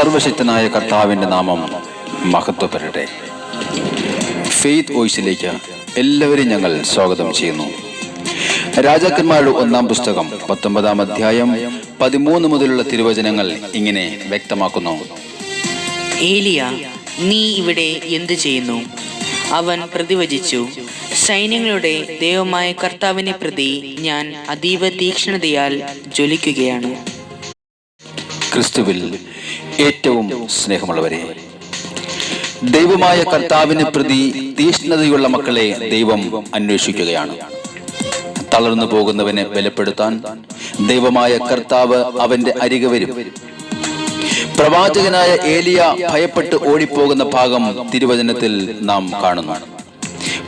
സർവശക്തനായ കർത്താവിൻ്റെ നാമം മഹത്വപ്പെടട്ടെ. ഫെയ്ത്ത് വോയിസിലേക്ക് എല്ലാവരെയും ഞങ്ങൾ സ്വാഗതം ചെയ്യുന്നു. രാജാക്കന്മാരുടെ 1-ാം പുസ്തകം 19-ാം അധ്യായം 13 മുതലുള്ള തിരുവചനങ്ങൾ ഇങ്ങനെ വ്യക്തമാക്കുന്നു. ഏലിയ, നീ ഇവിടെ എന്തു ചെയ്യുന്നു? അവൻ പ്രതിവചിച്ചു, സൈന്യങ്ങളുടെ ദൈവമായ കർത്താവിനെ പ്രതി ഞാൻ അതീവ തീക്ഷ്ണതയാൽ ജ്വലിക്കുകയാണ്. ക്രിസ്തുവിൽ ഏറ്റവും സ്നേഹമുള്ളവരെ, ദൈവമായ കർത്താവിനെ പ്രതി തീക്ഷ്ണതയുള്ള മക്കളെ ദൈവം അന്വേഷിക്കുകയാണ്. തളർന്നു പോകുന്നവനെ ബലപ്പെടുത്താൻ ദൈവമായ കർത്താവ് അവന്റെ അരികെ വരും. പ്രവാചകനായ ഏലിയ ഭയപ്പെട്ട് ഓടിപ്പോകുന്ന ഭാഗം തിരുവചനത്തിൽ നാം കാണുന്നു.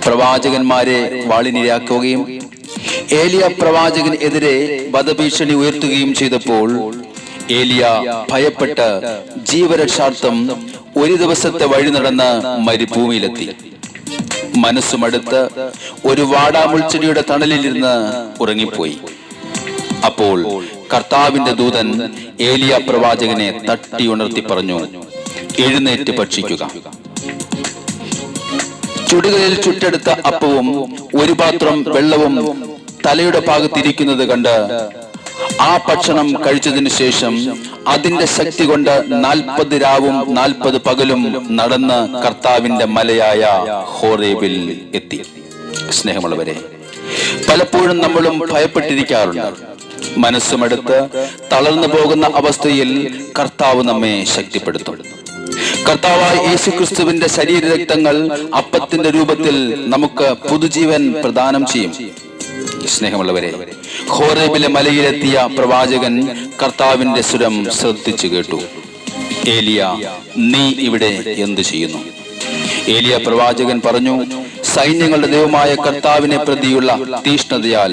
പ്രവാചകന്മാരെ വാളിനിരയാക്കുകയും ഏലിയ പ്രവാചകന് എതിരെ വധഭീഷണി ഉയർത്തുകയും ചെയ്തപ്പോൾ ഏലിയ ഭയപ്പെട്ട് ജീവരക്ഷാർത്ഥം ഒരു ദിവസത്തെ വഴി നടന്ന് മരുഭൂമിയിലെത്തി. മനസ്സുമടുത്ത് ഒരു വാടാമുൾച്ചെടിയുടെ തണലിലിരുന്ന് ഉറങ്ങിപ്പോയി. അപ്പോൾ കർത്താവിന്റെ ദൂതൻ ഏലിയ പ്രവാചകനെ തട്ടി ഉണർത്തി പറഞ്ഞു, എഴുന്നേറ്റ് ഭക്ഷിക്കുക. ചുടുകളിൽ ചുട്ടെടുത്ത അപ്പവും ഒരു പാത്രം വെള്ളവും തലയുടെ ഭാഗത്തിരിക്കുന്നത് കണ്ട് ആ ഭക്ഷണം കഴിച്ചതിനു ശേഷം അതിന്റെ ശക്തി കൊണ്ട് 40 രാവും 40 പകലും നടന്ന് കർത്താവിന്റെ മലയായ ഹോറേബിൽ എത്തി. സ്നേഹമുള്ളവരെ, പലപ്പോഴും നമ്മളും ഭയപ്പെട്ടിരിക്കാറുണ്ട്. മനസ്സുമെടുത്ത് തളർന്നു പോകുന്ന അവസ്ഥയിൽ കർത്താവ് നമ്മെ ശക്തിപ്പെടുത്തും. കർത്താവായ യേശുക്രിസ്തുവിന്റെ ശരീരരക്തങ്ങൾ അപ്പത്തിന്റെ രൂപത്തിൽ നമുക്ക് പുതുജീവൻ പ്രദാനം ചെയ്യും. സ്നേഹമുള്ളവരെ, ഹോറേബിലെ മലയിലെത്തിയ പ്രവാചകൻ കർത്താവിന്റെ സ്വരം ശ്രദ്ധിച്ചു കേട്ടു. ഏലിയ, നീ ഇവിടെ എന്തു ചെയ്യുന്നു? ഏലിയ പ്രവാചകൻ പറഞ്ഞു, സൈന്യങ്ങളുടെ ദൈവമായ കർത്താവിനെ പ്രതിയുള്ള തീഷ്ണതയാൽ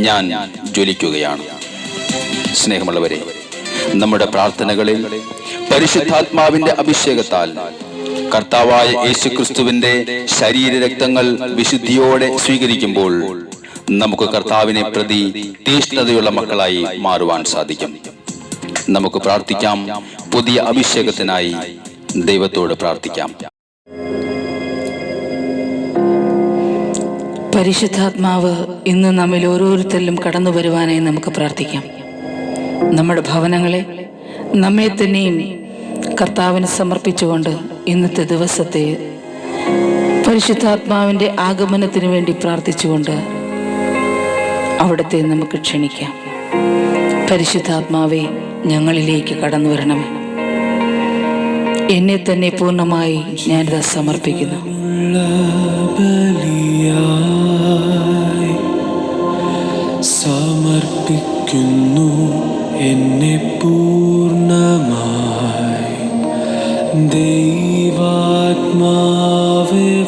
ഞാൻ ജ്വലിക്കുകയാണ്. സ്നേഹമുള്ളവരെ, നമ്മുടെ പ്രാർത്ഥനകളിൽ പരിശുദ്ധാത്മാവിന്റെ അഭിഷേകത്താൽ കർത്താവായ യേശുക്രിസ്തുവിന്റെ ശരീരരക്തങ്ങൾ വിശുദ്ധിയോടെ സ്വീകരിക്കുമ്പോൾ നമുക്ക് കർത്താവിനെ പ്രതി തീഷ്ണതയുള്ള മക്കളായി മാറുവാൻ സാധിക്കും. നമുക്ക് പ്രാർത്ഥിക്കാം. പുതിയ അഭിഷേകത്തിനായി ദൈവത്തോട് പ്രാർത്ഥിക്കാം. പരിശുദ്ധാത്മാവ് ഇന്ന് നമ്മിൽ ഓരോരുത്തരിലും കടന്നു വരുവാനായി നമുക്ക് പ്രാർത്ഥിക്കാം. നമ്മുടെ ഭവനങ്ങളെ, നമ്മെ തന്നെയും കർത്താവിന് സമർപ്പിച്ചുകൊണ്ട് ഇന്നത്തെ ദിവസത്തെ പരിശുദ്ധാത്മാവിൻ്റെ ആഗമനത്തിന് വേണ്ടി പ്രാർത്ഥിച്ചുകൊണ്ട് അവിടുത്തെ നമുക്ക് ക്ഷണിക്കാം. പരിശുദ്ധാത്മാവെ, ഞങ്ങളിലേക്ക് കടന്നു വരണമേ. എന്നെ തന്നെ പൂർണ്ണമായി ഞാനിത് സമർപ്പിക്കുന്നു. സമർപ്പിക്കുന്നു എന്നെ പൂർണ്ണമായി. ദൈവാത്മാവേ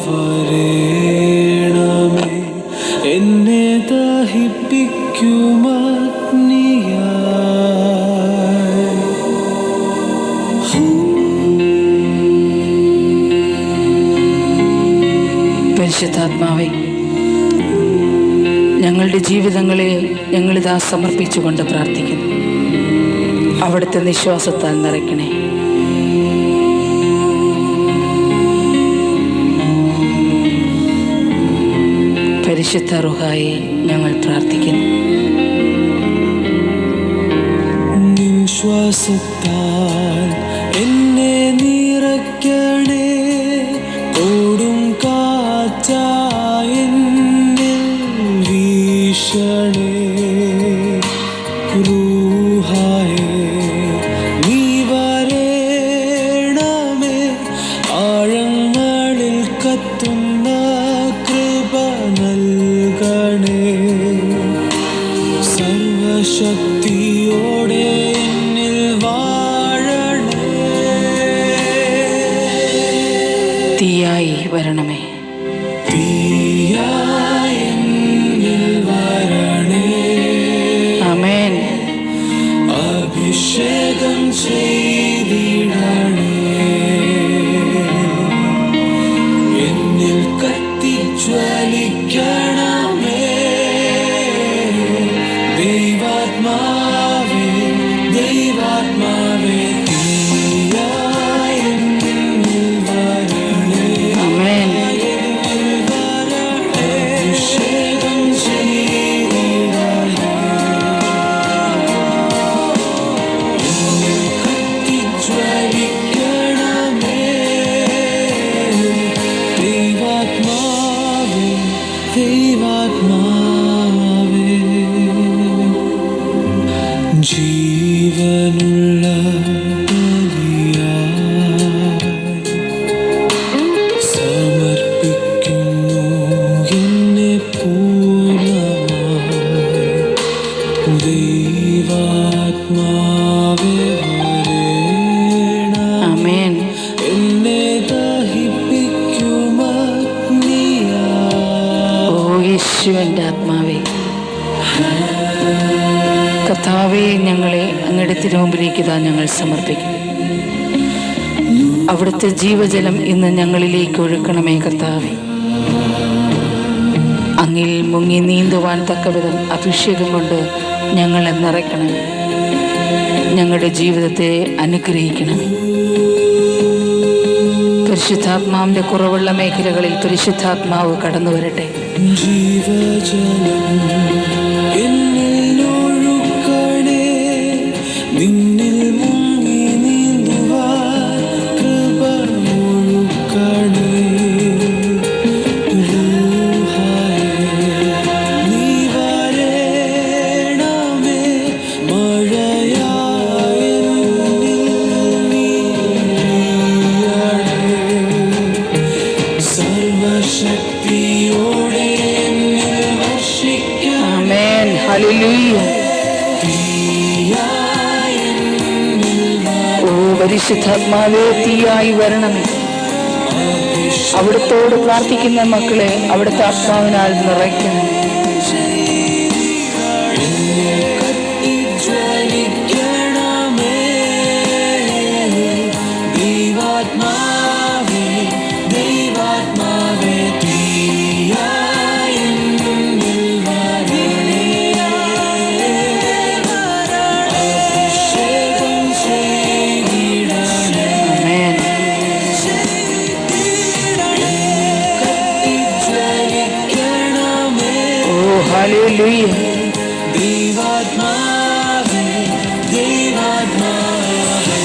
വരേണമേ, എന്നെ പരിശുദ്ധാത്മാവേ, ഞങ്ങളുടെ ജീവിതങ്ങളെ ഞങ്ങളിതാ സമർപ്പിച്ചുകൊണ്ട് പ്രാർത്ഥിക്കുന്നു. അവിടുത്തെ നിശ്വാസത്താൽ നിറയ്ക്കണേ. പരിശുദ്ധ റൂഹായെ ഞങ്ങൾ പ്രാർത്ഥിക്കുന്നു. നിശ്വാസത്താൽ എന്നെ നിറയ്ക്കണേ. ഓടും കാറ്റായി എന്നിൽ വീശണേ. റൂഹായേ, നീ വരേണമേ. ആഴങ്ങളിൽ കത്തുന്ന കൃപ നൽകണേ. സർവശക്തിയോടെ എന്നിൽ വാഴണേ. തീയായി വരണമേ. തീയായി എന്നിൽ വരണേ. ആമേൻ. അഭിഷേകം ചെയ്തിടണേ. എന്നിൽ കത്തിജ്വലിക്കണമേ. ദൈവാത്മാവേ, ദൈവാത്മാവേ, തീയായി യേശുവിൻ്റെ ആത്മാവേ, കർത്താവേ, ഞങ്ങളെ അങ്ങയുടെ തിരുമുമ്പിലേക്ക് ഇതാ ഞങ്ങൾ സമർപ്പിക്കുന്നു. അവിടുത്തെ ജീവജലം ഇന്ന് ഞങ്ങളിലേക്ക് ഒഴുക്കണമേ കർത്താവേ. അങ്ങിൽ മുങ്ങി നീന്തുവാൻ തക്കവിധം അഭിഷേകം കൊണ്ട് ഞങ്ങളെ നിറയ്ക്കണമേ. ഞങ്ങളുടെ ജീവിതത്തെ അനുഗ്രഹിക്കണമേ. പരിശുദ്ധാത്മാവിന്റെ കുറവുള്ള മേഖലകളിൽ പരിശുദ്ധാത്മാവ് കടന്നു വരട്ടെ. ജീവജലം എന്നിൽ ഒഴുക്കണേ, നിന്നിൽ മുങ്ങി നീന്തുവാൻ കൃപ ഒഴുക്കണേ. റൂഹായേ, നീ വരേണമേ, മഴയായി എന്നിൽ നീ പെയ്യണേ. സർവശക്തിയോടെ എന്നിൽ വർഷിക്കാൻ ആമേൻ. ഹല്ലേലൂയ. ഓ പരിശുദ്ധാത്മാവേ, തീയായി വരണമേ. അവിടുത്തോട് പ്രാർത്ഥിക്കുന്ന മക്കളെ അവിടുത്തെ ആത്മാവിനാൽ നിറയ്ക്കണം. ജ്വലിക്കണമേ, ദൈവാത്മാവേ, ദൈവാത്മാവേ, തീയായി എന്നിൽ വരണേ. അഭിഷേകം ചെയ്തിടണേ. ആമേൻ. ജ്വലിക്കണമേ, ഓ ഹല്ലേലൂയ. ദൈവാത്മാവേ, ദൈവാത്മാവേ.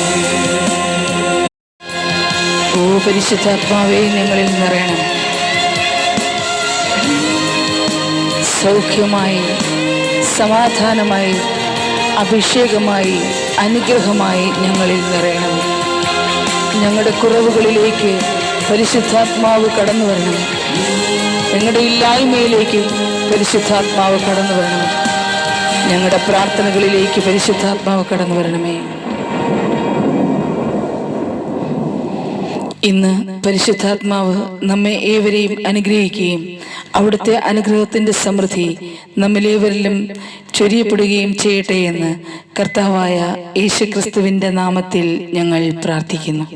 ഓ പരിശുദ്ധാത്മാവേ, ഞങ്ങളിൽ നിറയണം. സൗഖ്യമായി, സമാധാനമായി, അഭിഷേകമായി, അനുഗ്രഹമായി ഞങ്ങളിൽ നിറയണം. ഞങ്ങളുടെ കുറവുകളിലേക്ക് പരിശുദ്ധാത്മാവ് കടന്നു വരണം. ഞങ്ങളുടെ ഇല്ലായ്മയിലേക്ക് പരിശുദ്ധാത്മാവ് കടന്നു വരണം. ഞങ്ങളുടെ പ്രാർത്ഥനകളിലേക്ക് പരിശുദ്ധാത്മാവ് കടന്നു വരണമേ. ഇന്ന് പരിശുദ്ധാത്മാവ് നമ്മെ ഏവരെയും അനുഗ്രഹിക്കുകയും അവിടുത്തെ അനുഗ്രഹത്തിൻ്റെ സമൃദ്ധി നമ്മിലേവരിലും ചൊരിയപ്പെടുകയും ചെയ്യട്ടെ എന്ന് കർത്താവായ യേശുക്രിസ്തുവിൻ്റെ നാമത്തിൽ ഞങ്ങൾ പ്രാർത്ഥിക്കുന്നു.